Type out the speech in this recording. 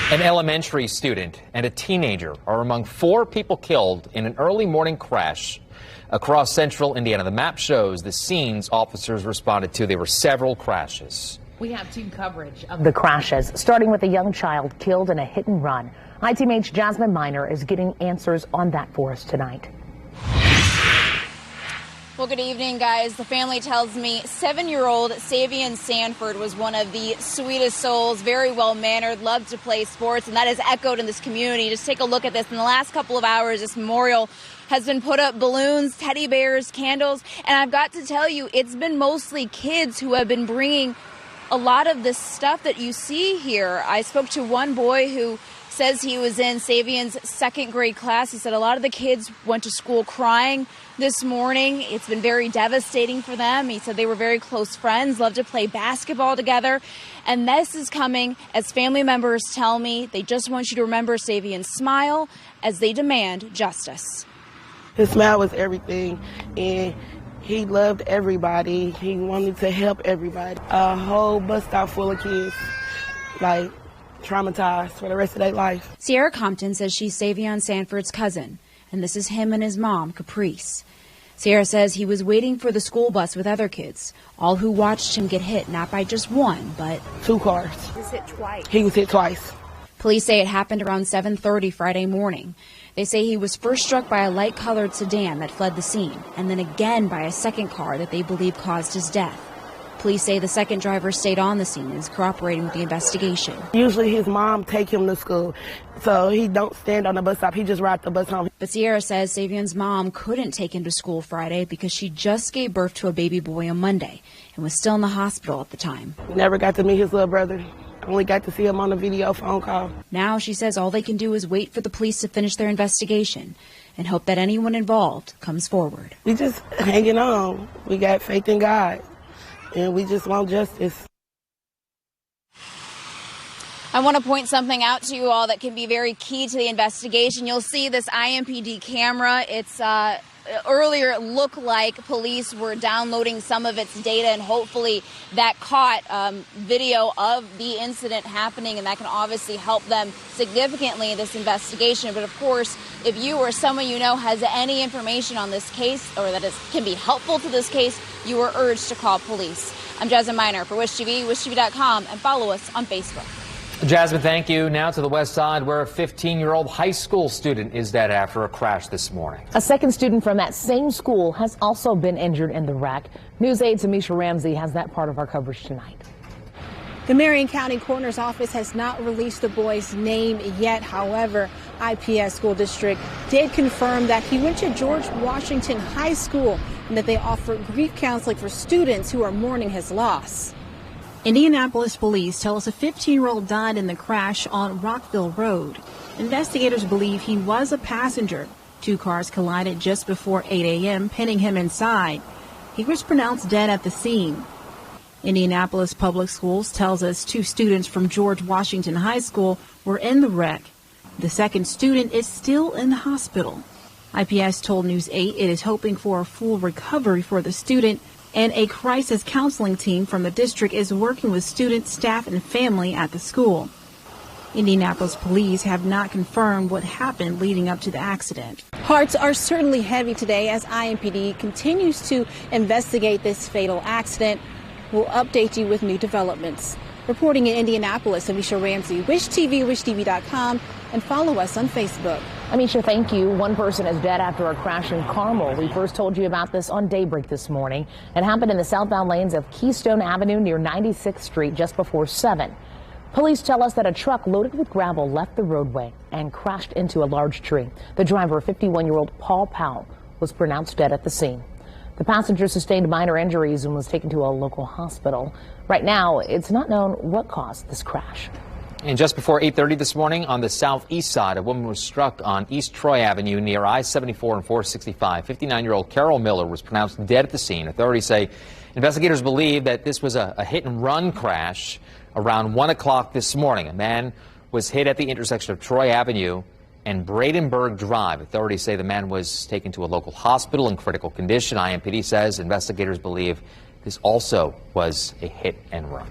An elementary student and a teenager are among 4 people killed in an early morning crash across central Indiana. The map shows the scenes officers responded to. There were several crashes. We have team coverage of the crashes, starting with a young child killed in a hit and run. ITMH Jasmine Miner is getting answers on that for us tonight. Well, good evening, guys. The family tells me 7-year-old Savion Sanford was one of the sweetest souls, very well-mannered, loved to play sports, and that is echoed in this community. Just take a look at this. In the last couple of hours, this memorial has been put up balloons, teddy bears, candles, and I've got to tell you, it's been mostly kids who have been bringing a lot of this stuff that you see here. I spoke to one boy who says he was in Savion's 2nd grade class. He said a lot of the kids went to school crying this morning. It's been very devastating for them. He said they were very close friends, loved to play basketball together. And this is coming as family members tell me they just want you to remember Savion's smile as they demand justice. His smile was everything, and he loved everybody. He wanted to help everybody. A whole bus stop full of kids, like, traumatized for the rest of their life. Sierra Compton says she's Savion Sanford's cousin, and this is him and his mom, Caprice. Sierra says he was waiting for the school bus with other kids, all who watched him get hit, not by just one, but 2 cars. He was hit twice. He was hit twice. Police say it happened around 7:30 Friday morning. They say he was first struck by a light-colored sedan that fled the scene, and then again by a second car that they believe caused his death. Police say the second driver stayed on the scene and is cooperating with the investigation. Usually his mom take him to school, so he don't stand on the bus stop. He just rides the bus home. But Sierra says Savion's mom couldn't take him to school Friday because she just gave birth to a baby boy on Monday and was still in the hospital at the time. Never got to meet his little brother. Only got to see him on a video phone call. Now she says all they can do is wait for the police to finish their investigation and hope that anyone involved comes forward. We just hanging on. We got faith in God, and we just want justice. I want to point something out to you all that can be very key to the investigation. You'll see this IMPD camera. It's earlier it looked like police were downloading some of its data, and hopefully that caught video of the incident happening, and that can obviously help them significantly in this investigation. But of course, if you or someone you know has any information on this case or that can be helpful to this case, you are urged to call police. I'm Jasmine Miner for Wish TV, wishtv.com, and follow us on Facebook. Jasmine, thank you. Now to the west side, where a 15-year-old high school student is dead after a crash this morning. A second student from that same school has also been injured in the wreck. News 8's Amisha Ramsey has that part of our coverage tonight. The Marion County Coroner's Office has not released the boy's name yet. However, IPS School District did confirm that he went to George Washington High School and that they offer grief counseling for students who are mourning his loss. Indianapolis police tell us a 15-year-old died in the crash on Rockville Road. Investigators believe he was a passenger. 2 cars collided just before 8 a.m., pinning him inside. He was pronounced dead at the scene. Indianapolis Public Schools tells us 2 students from George Washington High School were in the wreck. The second student is still in the hospital. IPS told News 8 it is hoping for a full recovery for the student, and a crisis counseling team from the district is working with students, staff, and family at the school. Indianapolis police have not confirmed what happened leading up to the accident. Hearts are certainly heavy today as IMPD continues to investigate this fatal accident. We'll update you with new developments. Reporting in Indianapolis, Amisha Ramsey, Wish TV, wishtv.com, and follow us on Facebook. Amisha, thank you. One person is dead after a crash in Carmel. We first told you about this on Daybreak this morning. It happened in the southbound lanes of Keystone Avenue near 96th Street just before 7. Police tell us that a truck loaded with gravel left the roadway and crashed into a large tree. The driver, 51-year-old Paul Powell, was pronounced dead at the scene. The passenger sustained minor injuries and was taken to a local hospital. Right now, it's not known what caused this crash. And just before 8:30 this morning on the southeast side, a woman was struck on East Troy Avenue near I-74 and 465. 59-year-old Carol Miller was pronounced dead at the scene. Authorities say investigators believe that this was a hit-and-run crash around 1 o'clock this morning. A man was hit at the intersection of Troy Avenue and Bradenburg Drive. Authorities say the man was taken to a local hospital in critical condition. IMPD says investigators believe this also was a hit and run.